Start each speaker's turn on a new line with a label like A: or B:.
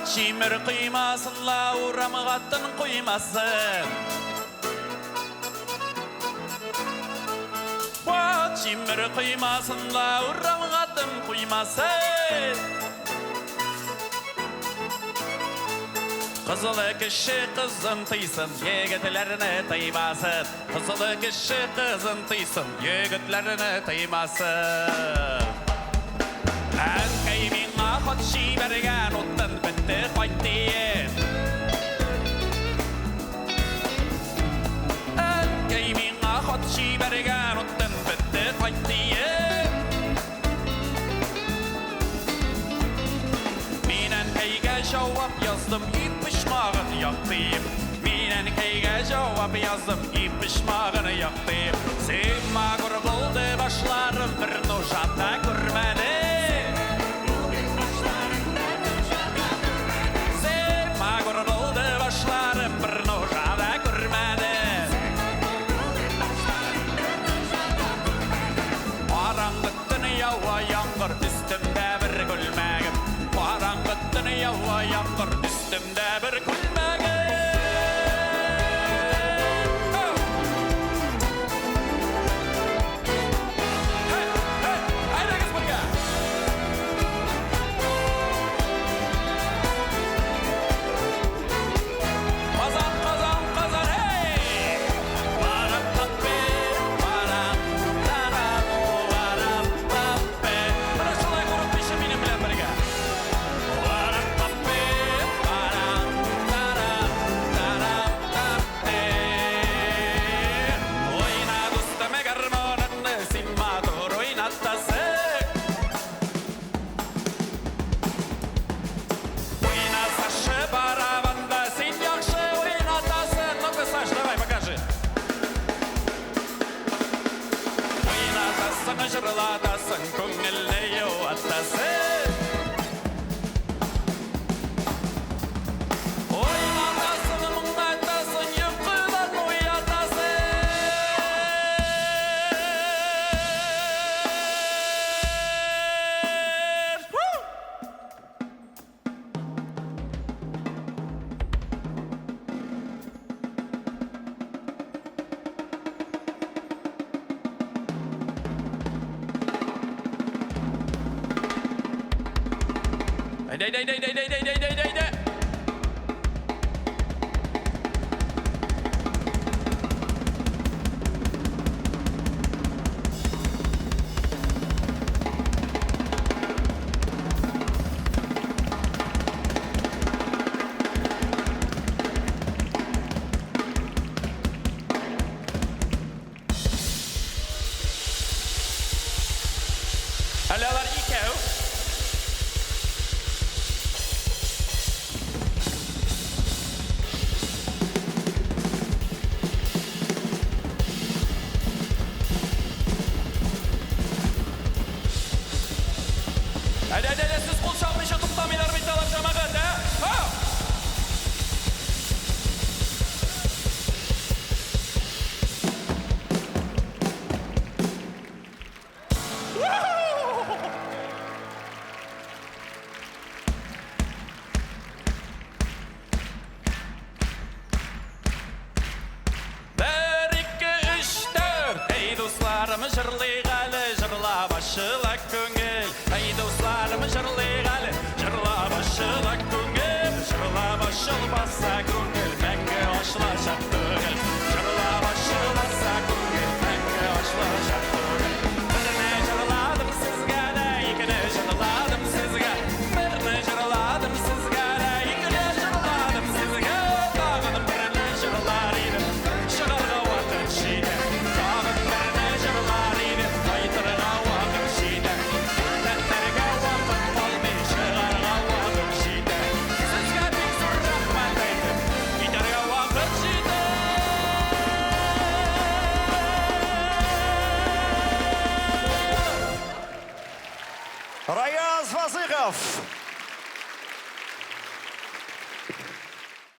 A: Чимір құймасын лаурамы қаттын құймасын. Чимір құймасын лаурамы қаттын құймасын. Қызылы кіші қызын тыйсын, егітлеріні тыймасын. Қызылы кіші қызын тыйсын, егітлеріні тыймасын. Әнкеймен ақыт шиберген оттын бітті қайт дейін. Әнкеймен ақыт шиберген оттын бітті қайт дейін. Мен әнкейге жауап яздым, ипішмағын яқтайым. Мен әнкейге жауап яздым, ипішмағын яқтайым. Сен мағыр болды башларым бір нұжата көрмәді. Üstümde bir gülmegim, qarangıttın yava yandır, üstümde bir gülmegim. Hey, hey, haydi kız buraya. Kazan, kazan, kazan, hey. Varam tappe, varam, taram, varam tappe. Жырлатасың, көңіліне еуаттасың. Ойнатасың, мұңайтасың, ұйқыдан оятасың. Дай. Аллалар икеу. Әдәдәдә сіз қол шалмайша тұқтамайлар бейталап жамағат, ә? Бір, екі, үш, төрт. Ей достарым жырлайық әлі, жырла башыла көңіл. Ей достарым жырлайық әлі, жырла башыла көңіл. Жырла башылмаса көңіл, мәңгі ашылашақ түгіл. Жырла башылмаса көңіл, мәңгі ашылашақ түгіл. Біріне жырладым сізге де, екіне жырладым сізге. Біріне жырладым сізге де, екіне жырладым сізге. Тағыным біріне жырлар едім, шығарға уақыт жейді. Тағым біріне жырлар едім, айтырға уақыт жейді. Тәттерге уақыт болмай, шығарға уақыт жейді. Сізге бек зор рахмет айтып, кетерге уақыт жейді.
B: Раяз Вазықов.